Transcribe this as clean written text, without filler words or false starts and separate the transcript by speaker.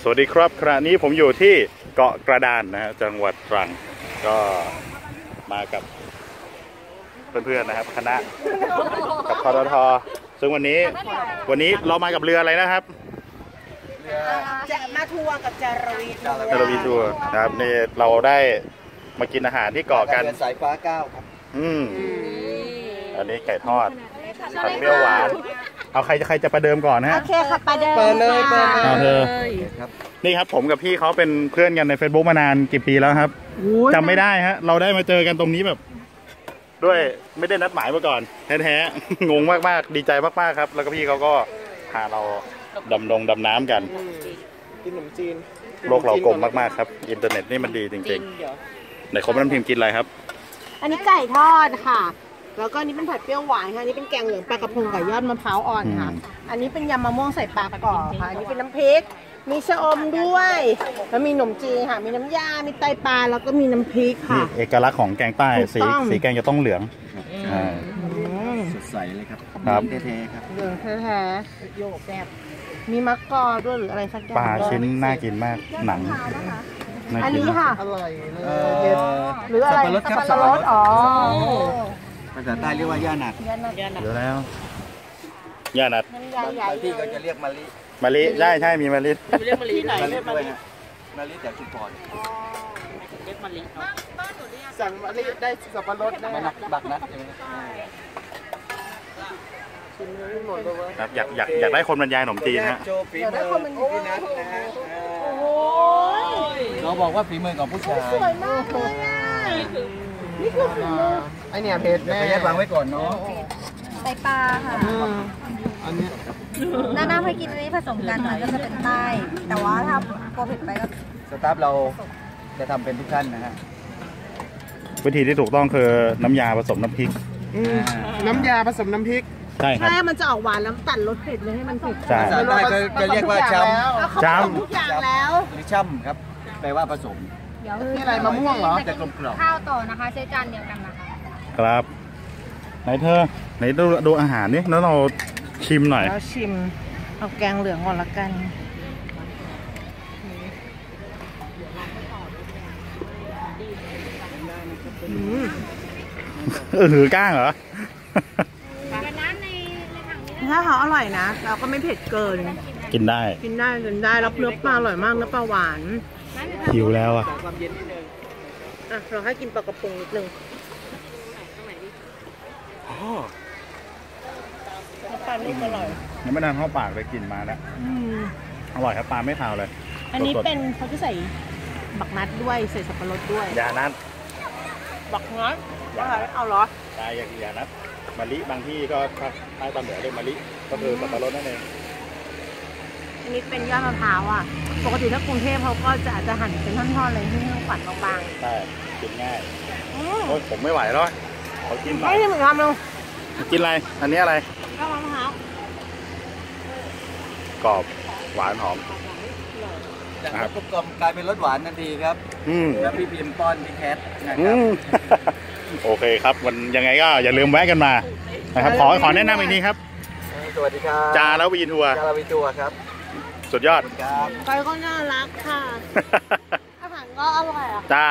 Speaker 1: สวัสดีครับขณะนี้ผมอยู่ที่เกาะกระดานนะฮะจังหวัดตรังก็มากับเพื่อนๆนะครับคณะกับททซึ่งวันนี้เรามากับเรืออะไรนะครับ
Speaker 2: จะมาทัวร์กับจารวี
Speaker 1: ทัวร์นะครับนี่เราได้มากินอาหารที่เกาะกัน
Speaker 3: สายฟ้า9ครับ
Speaker 1: อันนี้ไก่ทอดผัดเปรี้ยวหวานเอาใครจะประเดิมก่อนนะฮะ
Speaker 2: โอเคค่ะประเดิม
Speaker 3: เลย
Speaker 1: ครับนี่ครับผมกับพี่เขาเป็นเพื่อนกันใน Facebook มานานกี่ปีแล้วครับจำไม่ได้ฮะเราได้มาเจอกันตรงนี้แบบด้วยไม่ได้นัดหมายมาก่อนแท้ๆงงมากๆดีใจมากๆครับแล้วก็พี่เขาก็พาเราดำน้ำกัน
Speaker 3: กินขนมจีน
Speaker 1: โลกเรากลมมากๆครับอินเทอร์เน็ตนี่มันดีจริงๆไหนครบน้ำพิมพ์กินอะไรครับ
Speaker 2: อันนี้ไก่ทอดค่ะแล้วก็นี้เป็นผัดเปรี้ยวหวานค่ะอันนี้เป็นแกงเหลืองปลากระพงกับยอดมะพร้าวอ่อนค่ะอันนี้เป็นยำมะม่วงใส่ปลากรอบค่ะอันนี้เป็นน้ำพริกมีชะอมด้วยแล้วมีขนมจีนค่ะมีน้ำยามีไตปลาแล้วก็มีน้ำพริกค่ะ
Speaker 1: เอกลักษณ์ของแกงใต้สีแกงจะต้องเหลือง
Speaker 3: สดใสเลยครับแท้ๆครับ
Speaker 2: เหลืองแท้ๆโยกแบบมีมะกอด้วยหรืออะไรสักอย่าง
Speaker 1: ปลาชิ้นน่ากินมากหนัง
Speaker 2: อันนี้ค่ะ
Speaker 3: อร่อย
Speaker 2: หรืออะไรสับปะรดอ๋อ
Speaker 3: ภาษาใต้เรียกว่าย่านัด
Speaker 1: เดี๋ยวแล้วย่านัด
Speaker 3: บางที่ก็จะเรียกม
Speaker 1: ะลิใช่มีมะลิ
Speaker 2: เรียกมะลิไหนเรียกมะลิ
Speaker 3: มะลิจากชุมพร
Speaker 2: เรียกมะลิสั่งมะลิได้สับปะรดได้
Speaker 3: บักนัดใช่ไหม
Speaker 1: ครับอยากได้คนบรรยายขนมจีนฮะ
Speaker 3: อยากได้คนบรรยายนัดนะฮะเราบอกว่าฝีมือของผู้ชาย
Speaker 2: สวยมากเลยอ่ะนี่คือฝีมือ
Speaker 3: ไอเนี่ยเพจแม่ขยันวางไว้ก่อนเนาะ
Speaker 4: ไตปลาค่ะ
Speaker 3: อันนี้
Speaker 4: หน้าให้กินนี้ผสมกันมันก็จะเป็นใต้แต่ว่าถ้าโปรเผ็ดไปก็
Speaker 3: สตาฟเราจะทำเป็นทุกท่านนะฮะ
Speaker 1: วิธีที่ถูกต้องคือน้ำยาผสมน้ำพริก
Speaker 3: น้ำยาผสมน้ำพริก
Speaker 1: ใช่ครับ
Speaker 2: มันจะออกหวานแล้วตัดรสเผ็ดเลยให้มันเผ็ด
Speaker 1: ใช่
Speaker 3: ภาษาใต้จะเรียกว่า
Speaker 2: จ้ำทุกอย่างแล้ว
Speaker 3: หรือช่ำครับแปลว่าผสม
Speaker 2: นี่อะไรมะม่วงเหรอ
Speaker 3: จะกลมกล่อม
Speaker 4: ข้าวต่อนะคะใช้จานเดียวกันนะคะ
Speaker 1: ครับไหนดูอาหารนี่แล้วเราชิมหน่อย
Speaker 2: แล้วชิมเอาแกงเหลืองก่อนละกัน
Speaker 1: ก้างเหรอ
Speaker 2: ถ้าเขาอร่อยนะเราก็ไม่เผ็ดเกิน
Speaker 1: กินได้
Speaker 2: แล้วเนื้อปลาอร่อยมากเนื้อปลาหวาน
Speaker 1: หิวแล้วอ่ะ
Speaker 2: เราให้กินปลากระพงนิดนึงปลานุ่มอร่อย
Speaker 1: ยังไม่นานเข้าปากเลยกลิ่นมาแล้วอร่อยครับปลาไม่ขาวเลย
Speaker 2: อันนี้เป็นเขาจะใส่บักนัดด้วยใส่สับปะรดด้วย
Speaker 1: ยานัด
Speaker 2: บักนัดอะไรเอาเหรอ
Speaker 1: ใช่ยานัดมะลิบางที่ก็ใต้ตำเหนือเรียกมะลิก็คือสับปะรดนั่นเอง
Speaker 2: อันนี้เป็นยอดมะพร้าวอ่ะปกติถ้ากรุงเทพเขาก็จะหั่นเป็นท่อนๆเลยที่ฝันบาง
Speaker 1: ๆใช่กินง่ายโอ้ยผมไม่ไหวแล้วเขากิน
Speaker 2: ไม่ได้เหมือนกันเลย
Speaker 1: กินอะไรอันนี้อะไร
Speaker 2: ยอดมะพร้าว
Speaker 1: กรอบหวานหอม
Speaker 3: นะครับกลมกลายเป็นรสหวานทันทีครับแล้วพี่พิมพ์ป้อนพี่แคทนะครับ
Speaker 1: โอเคครับวันยังไงก็อย่าลืมแวะกันมานะครับขอแนะนำอีกทีครับ
Speaker 3: สวัสดีครับ
Speaker 1: จาแล้ววีทัวร์
Speaker 3: ครับ
Speaker 1: สุดยอด
Speaker 2: ไปก็น่ารักค่ะอาหารก็อร่อยอ่ะ
Speaker 1: จ้า